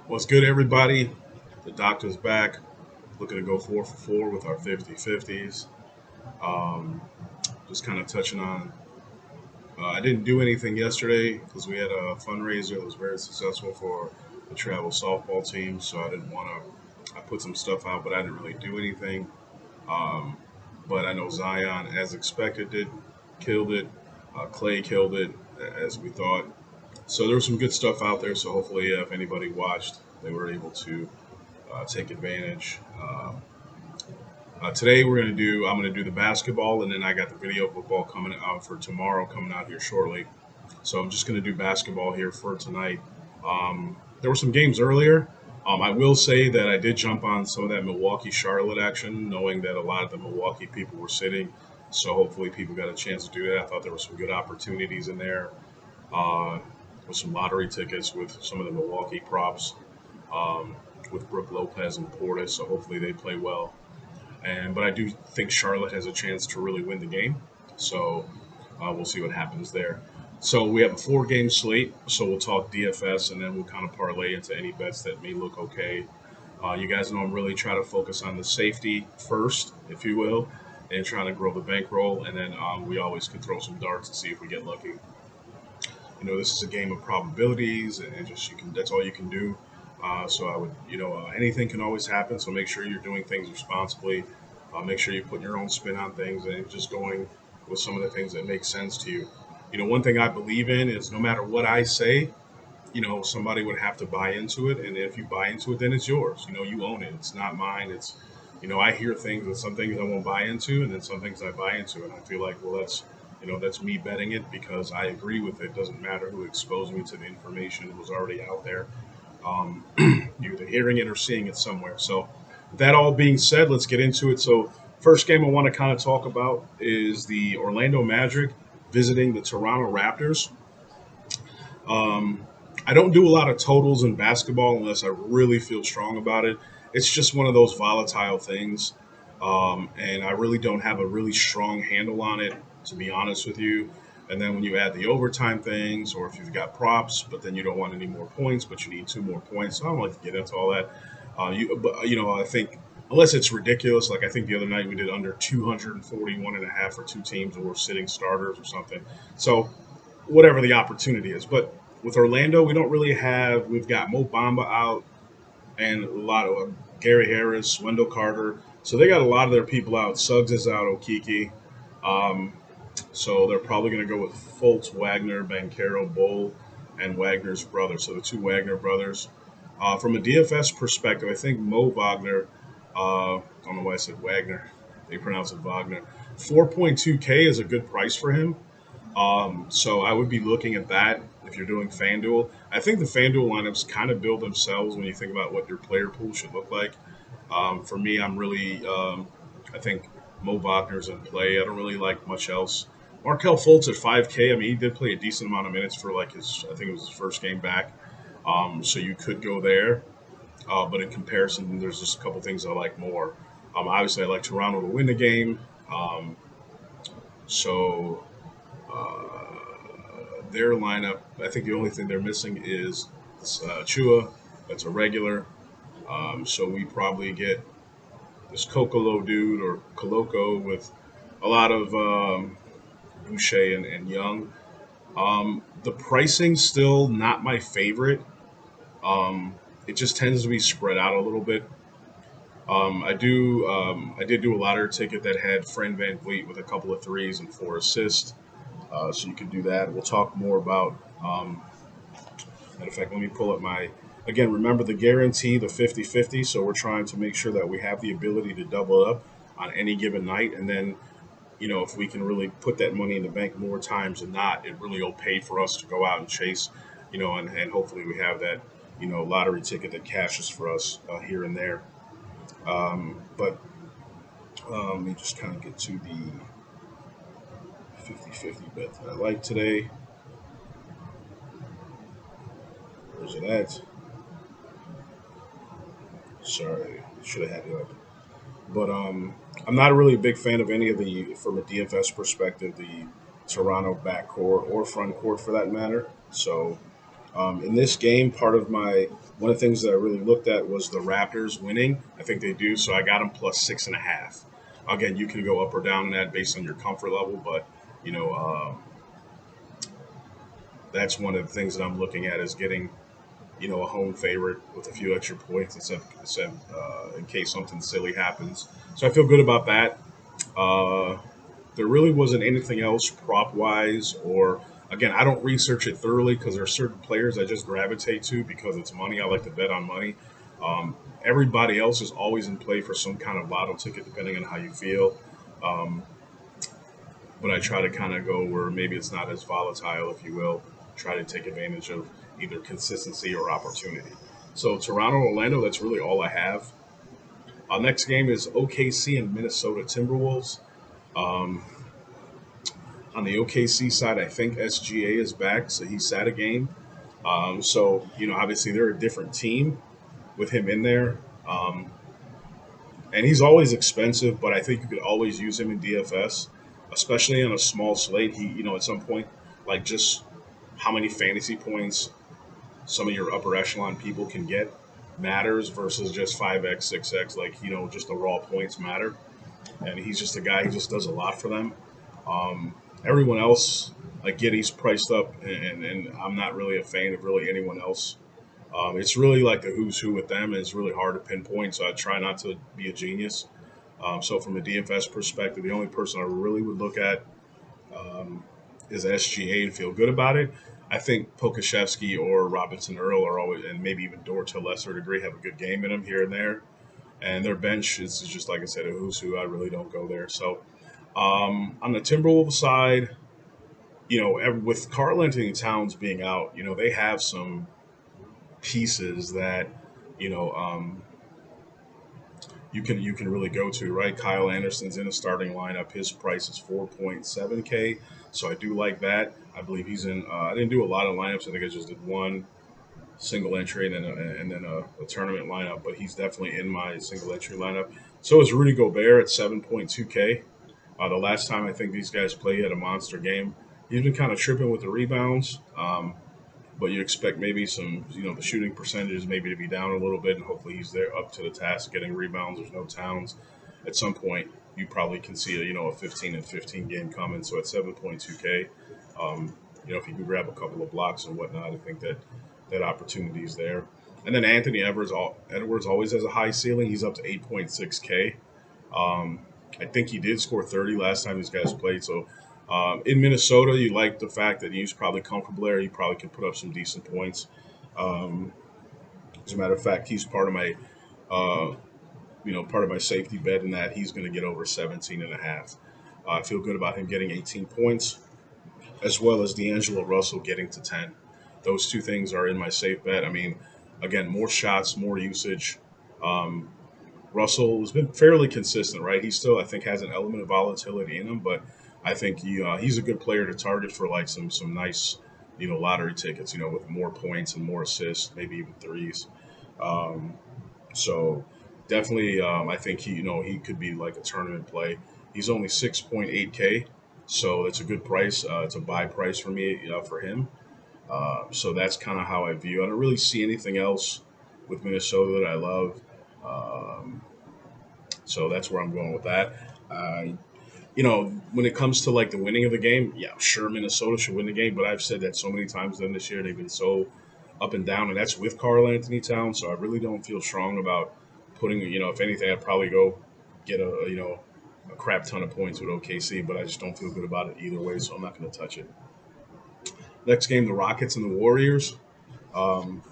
What's good, everybody? The doctor's back, looking to go 4 for 4 with our 50/50s. Um, just kind of touching on. I didn't do anything yesterday because we had a fundraiser that was very successful for the travel softball team. So I didn't want to. I put some stuff out, but I didn't really do anything. Um, but I know Zion, as expected, did killed it. Clay killed it, as we thought. So there was some good stuff out there. So hopefully, if anybody watched, they were able to take advantage. Today I'm gonna do the basketball, and then I got the video football coming out for tomorrow, coming out here shortly. So I'm just gonna do basketball here for tonight. There were some games earlier. I will say that I did jump on some of that Milwaukee Charlotte action, knowing that a lot of the Milwaukee people were sitting. So hopefully people got a chance to do that. I thought there were some good opportunities in there uh, with some lottery tickets with some of the Milwaukee props um, with Brooke Lopez and Portis. So hopefully they play well. But I do think Charlotte has a chance to really win the game. So we'll see what happens there. So we have a 4 game slate. So we'll talk DFS and then we'll kind of parlay into any bets that may look okay. You guys know I'm really trying to focus on the safety first, if you will, and trying to grow the bankroll. And then we always can throw some darts and see if we get lucky. This is a game of probabilities, and just you can. That's all you can do. So I would, anything can always happen. So make sure you're doing things responsibly. Make sure you put your own spin on things and just going with some of the things that make sense to you. One thing I believe in is no matter what I say, somebody would have to buy into it. And if you buy into it, then it's yours. You own it. It's not mine. I hear things and some things I won't buy into, and then some things I buy into. And I feel like, well, that's me betting it because I agree with it. Doesn't matter who exposed me to the information. It was already out there. You're either hearing it or seeing it somewhere. So, that all being said, let's get into it. So, first game I want to kind of talk about is the Orlando Magic visiting the Toronto Raptors. Um, I don't do a lot of totals in basketball unless I really feel strong about it. It's just one of those volatile things. And I really don't have a really strong handle on it, to be honest with you. And then when you add the overtime things, or if you've got props, but then you don't want any more points, but you need 2 more points. So I don't like to get into all that. I think unless it's ridiculous, like I think the other night we did under 241 and a half for two teams, and we're sitting starters or something. So whatever the opportunity is, but with Orlando, we don't really have. We've got Mo Bamba out and a lot of Gary Harris, Wendell Carter. So they got a lot of their people out. Suggs is out, Okiki. Um, so they're probably going to go with Fultz, Wagner, Bankero, Bowl, and Wagner's brother. So the two Wagner brothers. From a DFS perspective, I think Mo Wagner, I don't know why I said Wagner. They pronounce it Wagner. 4.2K is a good price for him. So I would be looking at that if you're doing FanDuel. I think the FanDuel lineups kind of build themselves when you think about what your player pool should look like. For me, I think Mo Wagner's in play. I don't really like much else. Markel Fultz at 5K. I mean, he did play a decent amount of minutes for I think it was his first game back. So you could go there. But in comparison, there's just a couple things I like more. Obviously, I like Toronto to win the game. Um, so their lineup, I think the only thing they're missing is Chua. That's a regular. So we probably get this Kokolo dude or Koloko with a lot of Boucher and Young. The pricing still not my favorite. It just tends to be spread out a little bit. I did do a lottery ticket that had Fred Van Vliet with a couple of threes and 4 assists. So you can do that. We'll talk more about. Matter of fact, let me pull up my. Again, remember the guarantee, the 50/50. So we're trying to make sure that we have the ability to double up on any given night. And then, if we can really put that money in the bank more times than not, it really will pay for us to go out and chase, and hopefully we have that, lottery ticket that cashes for us here and there. But let me just kind of get to the 50/50 bet that I like today. Where's it at? Sorry, should have had it up. But I'm not really a big fan of any of from a DFS perspective, the Toronto backcourt or front court for that matter. So in this game, part of my One of the things that I really looked at was the Raptors winning. I think they do, so I got them plus 6.5. Again, you can go up or down in that based on your comfort level, but you know that's one of the things that I'm looking at is getting a home favorite with a few extra points in case something silly happens. So I feel good about that. Uh, there really wasn't anything else prop wise or again I don't research it thoroughly because there are certain players I just gravitate to because it's money. I like to bet on money. Everybody else is always in play for some kind of lotto ticket depending on how you feel. Um, but I try to kind of go where maybe it's not as volatile, if you will. Try to take advantage of either consistency or opportunity. So Toronto, Orlando, that's really all I have. Next game is OKC and Minnesota Timberwolves. Um, on the OKC side, I think SGA is back, so he sat a game. So obviously they're a different team with him in there, and he's always expensive. But I think you could always use him in DFS, especially on a small slate. At some point, like just how many fantasy points some of your upper echelon people can get matters versus just 5x, 6x. Like just the raw points matter, and he's just a guy who just does a lot for them. Um, Everyone else, like Giddy's priced up, and I'm not really a fan of really anyone else. It's really like the who's who with them. And it's really hard to pinpoint, so I try not to be a genius. So from a DFS perspective, the only person I really would look at um, is SGA and feel good about it. I think Pokashevsky or Robinson Earl are always, and maybe even Dort to a lesser degree, have a good game in them here and there. And their bench is just like I said, a who's who. I really don't go there. So on the Timberwolves side, with Karl Anthony Towns being out, they have some pieces that, you know, um, you can really go to, right? Kyle Anderson's in a starting lineup. His price is 4.7K, so I do like that. I believe he's in. I didn't do a lot of lineups. I think I just did one single entry and then a tournament lineup, but he's definitely in my single entry lineup. So is Rudy Gobert at 7.2K. The last time I think these guys played, he had a monster game. He's been kind of tripping with the rebounds, but you expect maybe some, the shooting percentages maybe to be down a little bit, and hopefully he's there up to the task getting rebounds. There's no Towns. At some point, you probably can see a 15 and 15 game coming. So at 7.2K, if you can grab a couple of blocks and whatnot, I think that opportunity is there. And then Anthony Edwards always has a high ceiling. He's up to 8.6K. Um, I think he did score 30 last time these guys played. So in Minnesota, you like the fact that he's probably comfortable there. He probably could put up some decent points. Um, as a matter of fact, he's uh, part of my safety bet in that he's going to get over 17 and a half. I feel good about him getting 18 points, as well as D'Angelo Russell getting to 10. Those two things are in my safe bet. I mean, again, more shots, more usage. Um, Russell has been fairly consistent, right? He still, I think, has an element of volatility in him, but I think he's a good player to target for like some nice, lottery tickets, with more points and more assists, maybe even threes. Um, so definitely, I think he could be like a tournament play. He's only 6.8K, so it's a good price. It's a buy price for me for him. So that's kind of how I view. I don't really see anything else with Minnesota that I love. Um, so that's where I'm going with that. Uh, when it comes to like the winning of the game, yeah, sure, Minnesota should win the game, but I've said that so many times then this year. They've been so up and down, and that's with Karl Anthony Towns. So I really don't feel strong about putting, if anything, I'd probably go get a crap ton of points with OKC, but I just don't feel good about it either way, so I'm not going to touch it. Next game, the Rockets and the Warriors.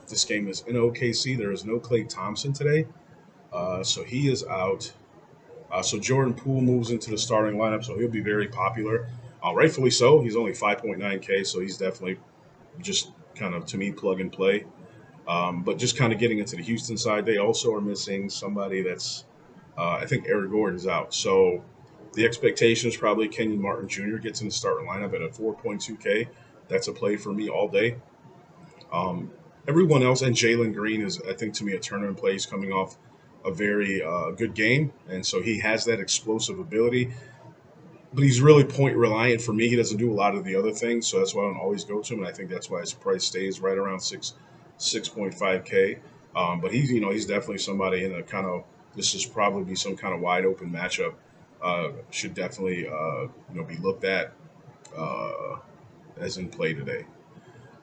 This game is in OKC. There is no Klay Thompson today, so he is out. So Jordan Poole moves into the starting lineup, so he'll be very popular. Rightfully so. He's only 5.9K, so he's definitely just kind of, to me, plug and play. But just kind of getting into the Houston side, they also are missing somebody that's, I think Eric Gordon's out. So the expectation is probably Kenyon Martin Jr. gets in the starting lineup at a 4.2K. That's a play for me all day. Um, Everyone else, and Jalen Green is, I think, to me, a tournament play. He's coming off a very good game, and so he has that explosive ability. But he's really point reliant for me. He doesn't do a lot of the other things, so that's why I don't always go to him. And I think that's why his price stays right around 6.5K. But he's definitely somebody in a kind of this is probably be some kind of wide open matchup. Should definitely be looked at uh, as in play today.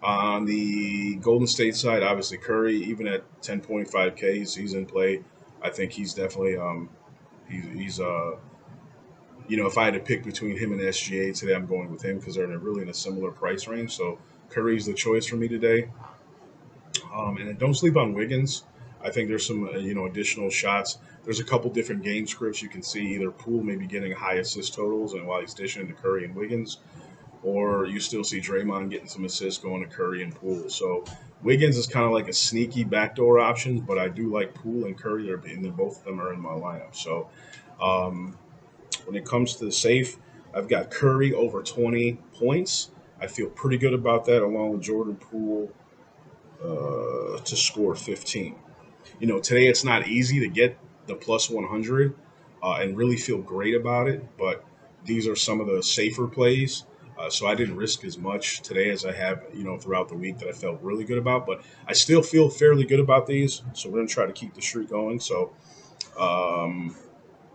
On the Golden State side, obviously Curry, even at 10.5K, he's in play. I think he's definitely he's if I had to pick between him and SGA today, I'm going with him because they're really in a similar price range. So Curry's the choice for me today. And then don't sleep on Wiggins. I think there's some additional shots. There's a couple different game scripts you can see. Either Poole maybe getting high assist totals, and while he's dishing to Curry and Wiggins, or you still see Draymond getting some assists going to Curry and Poole. So Wiggins is kind of like a sneaky backdoor option, but I do like Poole and Curry, and then both of them are in my lineup. So um, when it comes to the safe, I've got Curry over 20 points. I feel pretty good about that, along with Jordan Poole to score 15. Today it's not easy to get the plus 100 and really feel great about it, but these are some of the safer plays. So I didn't risk as much today as I have, throughout the week that I felt really good about. But I still feel fairly good about these. So we're going to try to keep the streak going. So um,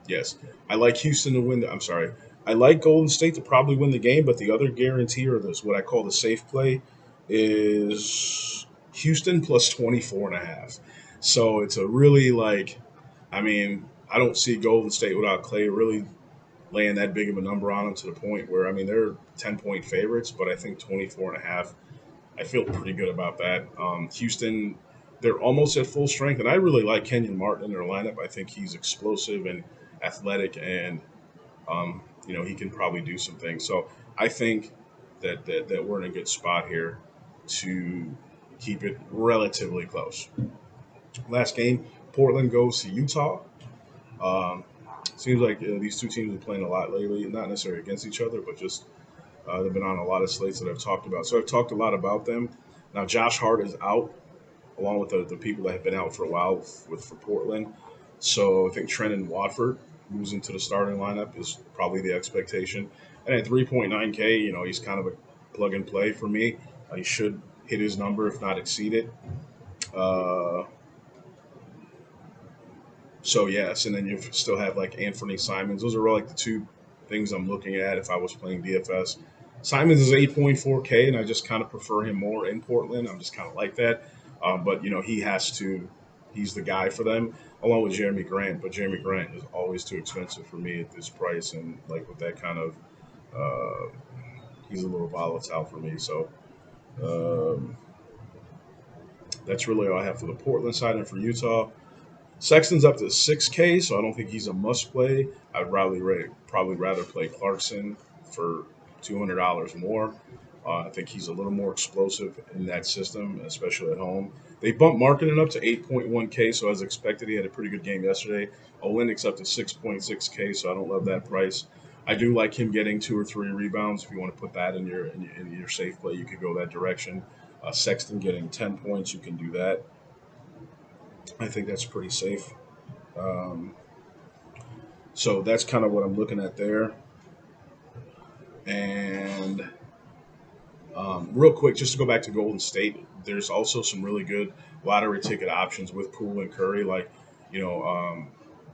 yes, I like Houston to win. I'm sorry. I like Golden State to probably win the game, but the other guarantee or this what I call the safe play is Houston plus 24.5. So it's a really I mean, I don't see Golden State without Clay really laying that big of a number on them to the point where, I mean, they're 10-point favorites, but I think 24.5, I feel pretty good about that. Houston, they're almost at full strength, and I really like Kenyon Martin in their lineup. I think he's explosive and athletic, and he can probably do some things. So I think that we're in a good spot here to keep it relatively close. Last game, Portland goes to Utah. Um, Seems like these two teams are playing a lot lately, not necessarily against each other, but just they've been on a lot of slates that I've talked about. So I've talked a lot about them. Now Josh Hart is out, along with the people that have been out for a while for Portland. So I think Trenton Watford moves into the starting lineup is probably the expectation. And at 3.9K, he's kind of a plug and play for me. He should hit his number, if not exceed it. Uh, So yes, and then you still have like Anthony Simons. Those are like the two things I'm looking at if I was playing DFS. Simons is 8.4K, and I just kind of prefer him more in Portland. I'm just kind of like that. But he has to. He's the guy for them, along with Jeremy Grant. But Jeremy Grant is always too expensive for me at this price, and like with that kind of, uh, he's a little volatile for me. So um, that's really all I have for the Portland side, and for Utah. Sexton's up to 6K, so I don't think he's a must play. I'd probably rather play Clarkson for $200 more. I think he's a little more explosive in that system, especially at home. They bumped marketing up to 8.1K, so as expected, he had a pretty good game yesterday. Olynyk's up to 6.6K, so I don't love that price. I do like him getting 2 or 3 rebounds. If you want to put that in your safe play, you could go that direction. Sexton getting 10 points, you can do that. I think that's pretty safe. Um, so that's kind of what I'm looking at there. And real quick, just to go back to Golden State, there's also some really good lottery ticket options with Poole and Curry. Like, you know,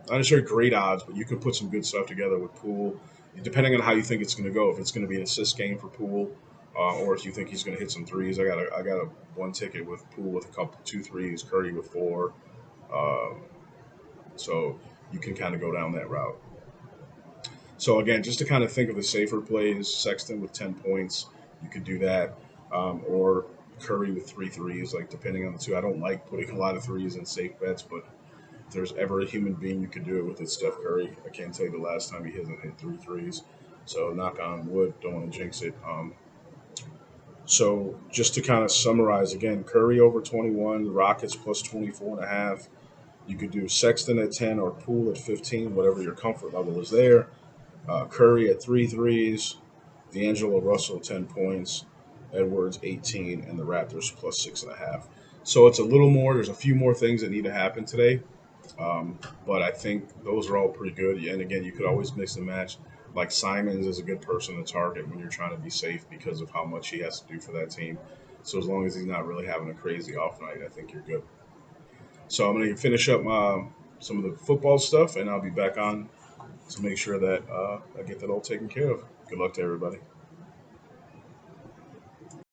not necessarily great odds, but you can put some good stuff together with Poole, depending on how you think it's going to go. If it's going to be an assist game for Poole, or if you think he's going to hit some threes, I got a one ticket with Poole with a couple 2 threes, Curry with 4. Um, so you can kind of go down that route. So again, just to kind of think of the safer plays, Sexton with 10 points, you could do that, or Curry with 3 threes. Like depending on the two, I don't like putting a lot of threes in safe bets, but if there's ever a human being you could do it with, it's Steph Curry. I can't tell you the last time he hasn't hit 3 threes. So knock on wood, don't want to jinx it. So just to kind of summarize again, Curry over 21, the Rockets plus 24.5. You could do Sexton at 10 or Poole at 15, whatever your comfort level is there. Curry at 3 threes, D'Angelo Russell 10 points, Edwards 18, and the Raptors plus 6.5. So it's a little more. There's a few more things that need to happen today, but I think those are all pretty good. And again, you could always mix and match. Like Simons is a good person to target when you're trying to be safe because of how much he has to do for that team. So as long as he's not really having a crazy off night, I think you're good. So I'm going to finish up some of the football stuff, and I'll be back on to make sure that I get that all taken care of. Good luck to everybody.